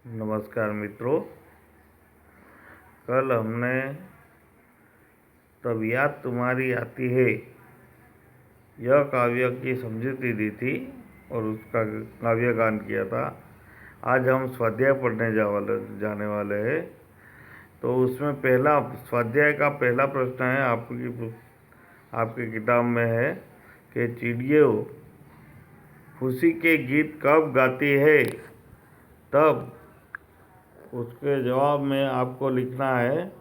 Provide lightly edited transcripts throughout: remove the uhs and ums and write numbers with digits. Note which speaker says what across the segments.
Speaker 1: नमस्कार मित्रों। कल हमने तब याद तुम्हारी आती है यह काव्य की समझूती दी थी और उसका काव्य गान किया था। आज हम स्वाध्याय पढ़ने जाने वाले हैं। तो उसमें पहला स्वाध्याय का पहला प्रश्न है, आपकी किताब में है कि चिड़ियों खुशी के गीत कब गाती है। तब उसके जवाब में आपको लिखना है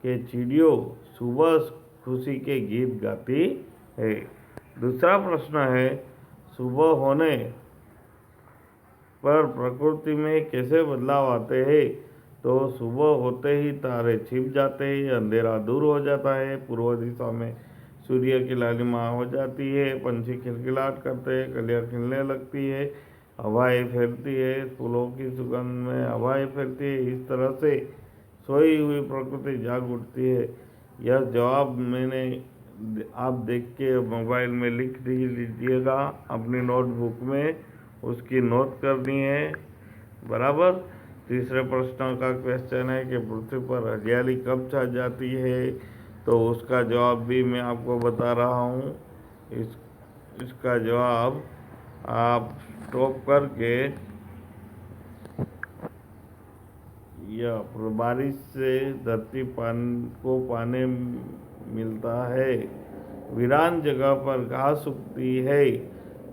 Speaker 1: कि चिड़ियों सुबह खुशी के गीत गाती है। दूसरा प्रश्न है, सुबह होने पर प्रकृति में कैसे बदलाव आते हैं। तो सुबह होते ही तारे छिप जाते हैं, अंधेरा दूर हो जाता है, पूर्व दिशा में सूर्य की लालिमा हो जाती है, पंछी खिलखिलाहट करते हैं, कलियां खिलने लगती है, हवाएं फैलती है, फूलों की सुगंध में हवाएं फैलती है। इस तरह से सोई हुई प्रकृति जाग उठती है। यह जवाब मैंने आप देख के मोबाइल में लिख लीजिएगा, अपनी नोटबुक में उसकी नोट करनी है, बराबर। तीसरे प्रश्न का क्वेश्चन है कि पृथ्वी पर हरियाली कब छा जाती है। तो उसका जवाब भी मैं आपको बता रहा हूँ। इसका जवाब आप स्टॉप करके, यह बारिश से धरती को पानी मिलता है, वीरान जगह पर घास उगती है,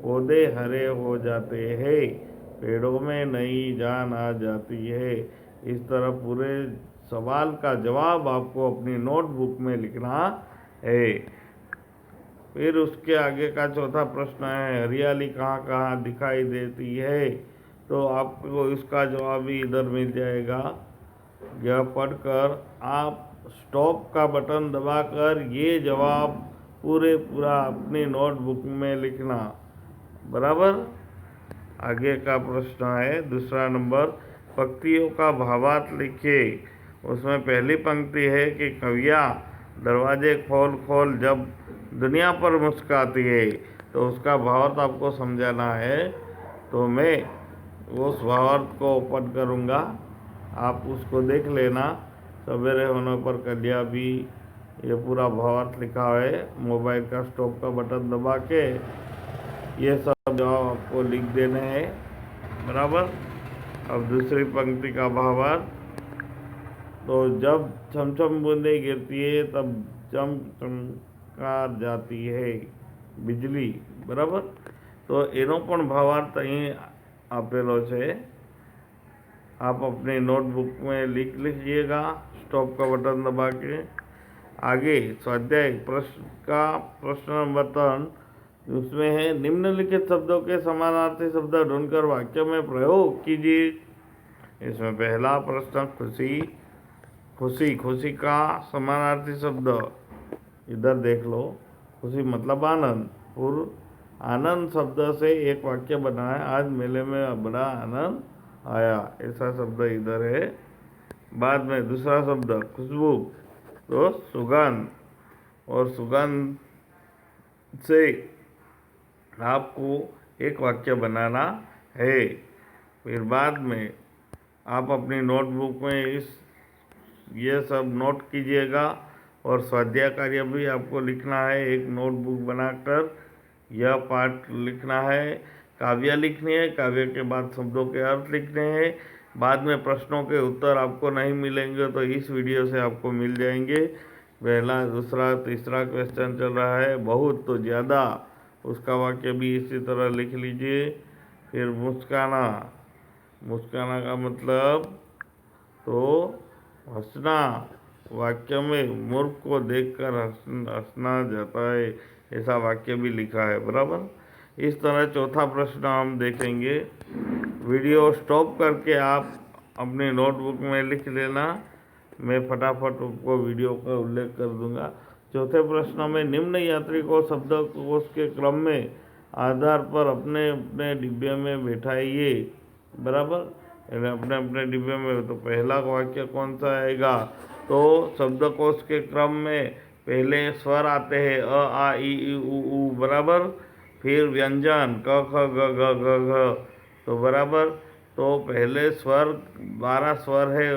Speaker 1: पौधे हरे हो जाते हैं, पेड़ों में नई जान आ जाती है। इस तरह पूरे सवाल का जवाब आपको अपनी नोटबुक में लिखना है। फिर उसके आगे का चौथा प्रश्न है, हरियाली कहाँ कहाँ दिखाई देती है। तो आपको इसका जवाब भी इधर मिल जाएगा। यह पढ़कर आप स्टॉप का बटन दबाकर ये जवाब पूरा अपनी नोटबुक में लिखना, बराबर। आगे का प्रश्न है दूसरा नंबर, पंक्तियों का भावार्थ लिखिए। उसमें पहली पंक्ति है कि कविया दरवाजे खोल खोल जब दुनिया पर मुस्कुराती है। तो उसका भावार्थ आपको समझाना है। तो मैं उस भावार्थ को ओपन करूँगा, आप उसको देख लेना। सवेरे होने पर कलिया भी, ये पूरा भावार्थ लिखा है। मोबाइल का स्टॉप का बटन दबा के ये सब जवाब आपको लिख देने हैं, बराबर। अब दूसरी पंक्ति का भावार्थ, तो जब छमछम बूंदें गिरती है तब चमकार जाती है बिजली, बराबर। तो एनो पण भावार्थ અહીં આપેલો છે, आप अपनी नोटबुक में लिख लीजिएगा स्टॉप का बटन दबा के। आगे स्वाध्याय प्रश्न नंबर 3, उसमें है निम्नलिखित शब्दों के समानार्थी शब्द ढूंढकर वाक्य में प्रयोग कीजिए। इसमें पहला प्रश्न खुशी का समानार्थी शब्द इधर देख लो। खुशी मतलब आनंद। पूर्व आनंद शब्द से एक वाक्य बना है, आज मेले में बड़ा आनंद आया, ऐसा शब्द इधर है। बाद में दूसरा शब्द खुशबू, तो सुगंध, और सुगंध से आपको एक वाक्य बनाना है। फिर बाद में आप अपनी नोटबुक में ये सब नोट कीजिएगा और स्वाध्याय कार्य भी आपको लिखना है। एक नोटबुक बनाकर यह पाठ लिखना है, काव्य लिखनी है, काव्य के बाद शब्दों के अर्थ लिखने हैं। बाद में प्रश्नों के उत्तर आपको नहीं मिलेंगे तो इस वीडियो से आपको मिल जाएंगे। पहला, दूसरा, तीसरा क्वेश्चन चल रहा है, बहुत तो ज़्यादा, उसका वाक्य भी इसी तरह लिख लीजिए। फिर मुस्काना का मतलब तो हंसना, वाक्य में मूर्ख को देखकर हंसना जाता है, ऐसा वाक्य भी लिखा है, बराबर। इस तरह चौथा प्रश्न हम देखेंगे। वीडियो स्टॉप करके आप अपनी नोटबुक में लिख लेना, मैं फटाफट आपको वीडियो का उल्लेख कर दूंगा। चौथे प्रश्न में निम्न यात्री को शब्दकोश के क्रम में आधार पर अपने अपने डिब्बे में बैठाइए, बराबर। अपने अपने डिब्बे में। तो पहला वाक्य कौन सा आएगा, तो शब्दकोश के क्रम में पहले स्वर आते हैं, अ आ इ उ, बराबर। फिर व्यंजन क ख ग घ घ घ, तो बराबर। तो पहले स्वर 12 स्वर है,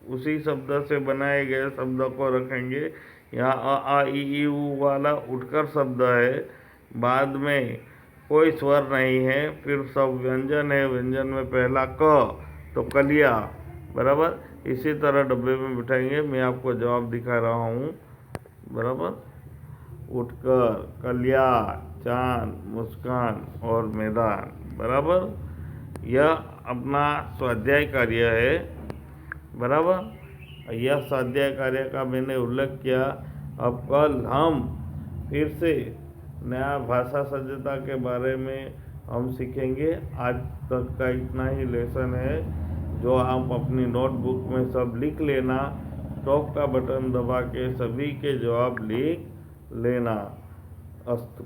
Speaker 1: उसी शब्द से बनाए गए शब्द को रखेंगे। यहाँ अ आ इ ई उ वाला उठकर शब्द है, बाद में कोई स्वर नहीं है, फिर सब व्यंजन है। व्यंजन में पहला क तो कलिया, बराबर। इसी तरह डब्बे में बिठाएंगे। मैं आपको जवाब दिखा रहा हूँ, बराबर। उठकर, कलिया, चांद, मुस्कान और मैदान, बराबर। यह अपना स्वाध्याय कार्य है, बराबर। यह स्वाध्याय कार्य का मैंने उल्लेख किया। अब कल हम फिर से नया भाषा सज्जता के बारे में हम सीखेंगे। आज तक का इतना ही लेसन है, जो आप अपनी नोटबुक में सब लिख लेना। स्टॉप का बटन दबा के सभी के जवाब लिख लेना। अस्तु।